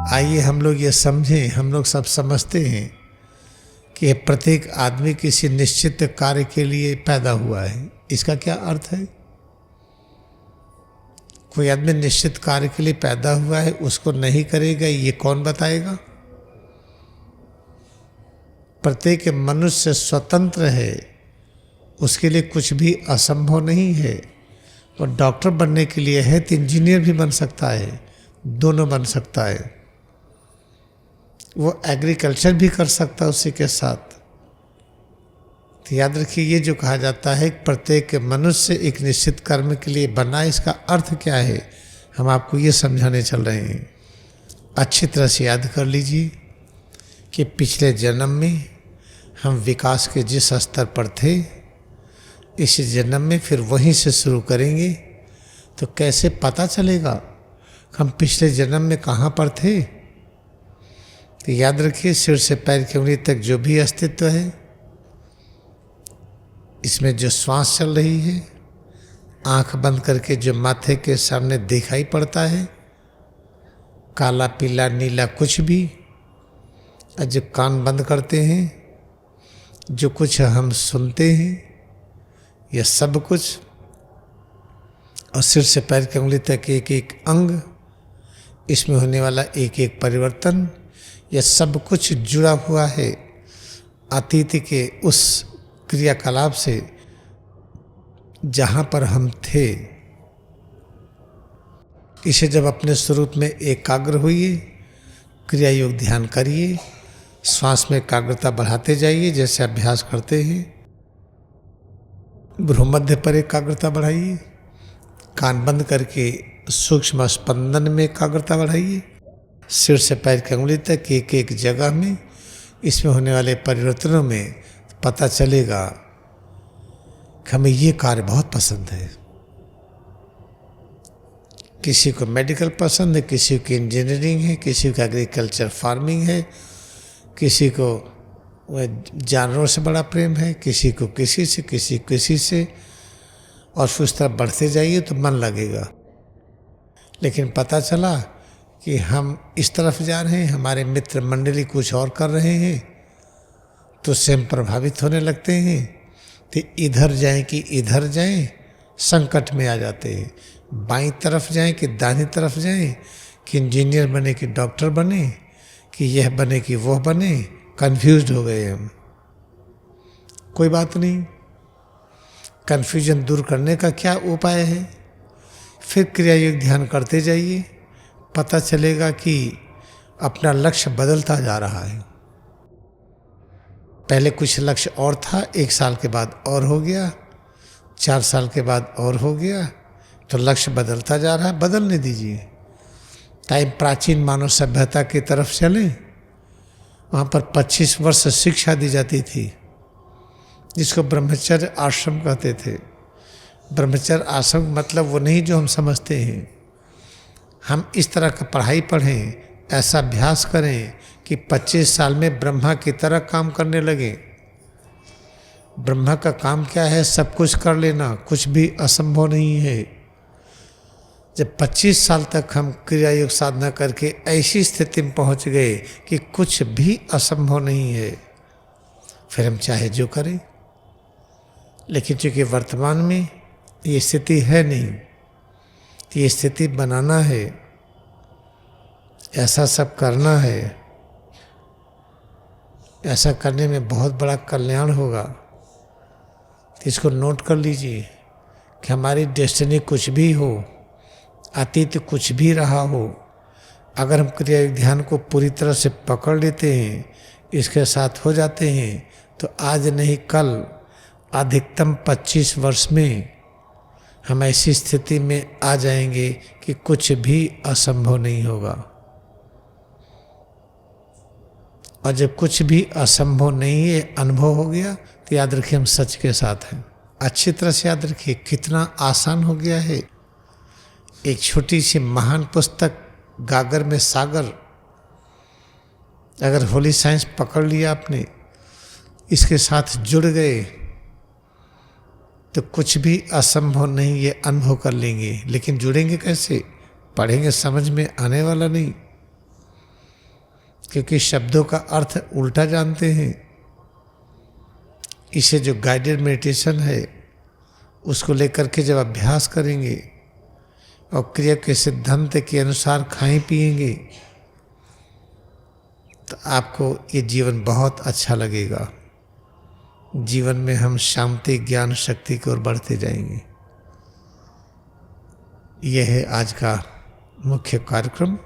आइए हम लोग ये समझें, हम लोग सब समझते हैं कि प्रत्येक आदमी किसी निश्चित कार्य के लिए पैदा हुआ है। इसका क्या अर्थ है? कोई आदमी निश्चित कार्य के लिए पैदा हुआ है, उसको नहीं करेगा ये कौन बताएगा? प्रत्येक मनुष्य स्वतंत्र है, उसके लिए कुछ भी असंभव नहीं है। वो डॉक्टर बनने के लिए है तो इंजीनियर भी बन सकता है, दोनों बन सकता है। वो एग्रीकल्चर भी कर सकता है उसी के साथ। तो याद रखिए, ये जो कहा जाता है प्रत्येक मनुष्य एक निश्चित कर्म के लिए बना, इसका अर्थ क्या है हम आपको ये समझाने चल रहे हैं। अच्छी तरह से याद कर लीजिए कि पिछले जन्म में हम विकास के जिस स्तर पर थे, इस जन्म में फिर वहीं से शुरू करेंगे। तो कैसे पता चलेगा हम पिछले जन्म में कहाँ पर थे? तो याद रखिए, सिर से पैर की उंगली तक जो भी अस्तित्व है, इसमें जो श्वास चल रही है, आंख बंद करके जो माथे के सामने दिखाई पड़ता है, काला पीला नीला कुछ भी, और जो कान बंद करते हैं, जो कुछ हम सुनते हैं, यह सब कुछ, और सिर से पैर की उंगली तक एक एक अंग, इसमें होने वाला एक एक परिवर्तन, यह सब कुछ जुड़ा हुआ है अतीत के उस क्रियाकलाप से जहाँ पर हम थे। इसे जब अपने स्वरूप में एकाग्र होइए, क्रिया योग ध्यान करिए, श्वास में एकाग्रता बढ़ाते जाइए जैसे अभ्यास करते हैं। भ्रूमध्य पर एकाग्रता बढ़ाइए, कान बंद करके सूक्ष्म स्पंदन में एकाग्रता बढ़ाइए, सिर से पैर की उंगली तक एक एक जगह में, इसमें होने वाले परिवर्तनों में पता चलेगा कि हमें ये कार्य बहुत पसंद है। किसी को मेडिकल पसंद है, किसी को इंजीनियरिंग है, किसी को एग्रीकल्चर फार्मिंग है, किसी को जानवरों से बड़ा प्रेम है, किसी को किसी से, किसी से, और फिर उस तरफ बढ़ते जाइए तो मन लगेगा। लेकिन पता चला कि हम इस तरफ जा रहे हैं, हमारे मित्र मंडली कुछ और कर रहे हैं, तो उससे हम प्रभावित होने लगते हैं। तो इधर जाएं कि इधर जाएं, संकट में आ जाते हैं। बाईं तरफ जाएं कि दाहिनी तरफ जाएं, कि इंजीनियर बने कि डॉक्टर बने, कि यह बने कि वह बने, कंफ्यूज्ड हो गए हम। कोई बात नहीं, कन्फ्यूजन दूर करने का क्या उपाय है? फिर क्रिया योग ध्यान करते जाइए, पता चलेगा कि अपना लक्ष्य बदलता जा रहा है। पहले कुछ लक्ष्य और था, 1 साल के बाद और हो गया, 4 साल के बाद और हो गया, तो लक्ष्य बदलता जा रहा है। बदलने दीजिए। टाइम प्राचीन मानव सभ्यता की तरफ चलें, वहाँ पर 25 वर्ष शिक्षा दी जाती थी, जिसको ब्रह्मचर्य आश्रम कहते थे। ब्रह्मचर्य आश्रम मतलब वो नहीं जो हम समझते हैं। हम इस तरह का पढ़ाई पढ़ें, ऐसा अभ्यास करें कि 25 साल में ब्रह्मा की तरह काम करने लगे। ब्रह्मा का काम क्या है? सब कुछ कर लेना, कुछ भी असंभव नहीं है। जब 25 साल तक हम क्रिया योग साधना करके ऐसी स्थिति में पहुंच गए कि कुछ भी असंभव नहीं है, फिर हम चाहे जो करें। लेकिन चूंकि वर्तमान में ये स्थिति है नहीं, तो ये स्थिति बनाना है, ऐसा सब करना है। ऐसा करने में बहुत बड़ा कल्याण होगा। तो इसको नोट कर लीजिए कि हमारी डेस्टिनी कुछ भी हो, अतीत कुछ भी रहा हो, अगर हम क्रिया ध्यान को पूरी तरह से पकड़ लेते हैं, इसके साथ हो जाते हैं, तो आज नहीं कल, अधिकतम 25 वर्ष में हम ऐसी स्थिति में आ जाएंगे कि कुछ भी असंभव नहीं होगा। और जब कुछ भी असंभव नहीं है, अनुभव हो गया, तो याद रखिए हम सच के साथ हैं। अच्छी तरह से याद रखिए, कितना आसान हो गया है। एक छोटी सी महान पुस्तक गागर में सागर, अगर होली साइंस पकड़ लिया आपने, इसके साथ जुड़ गए, तो कुछ भी असंभव नहीं, ये अनुभव कर लेंगे। लेकिन जुड़ेंगे कैसे? पढ़ेंगे, समझ में आने वाला नहीं। क्योंकि शब्दों का अर्थ उल्टा जानते हैं। इसे जो गाइडेड मेडिटेशन है उसको लेकर के जब अभ्यास करेंगे और क्रिया के सिद्धांत के अनुसार खाएं पिएंगे तो आपको ये जीवन बहुत अच्छा लगेगा। जीवन में हम शांति ज्ञान शक्ति की ओर बढ़ते जाएंगे। यह है आज का मुख्य कार्यक्रम।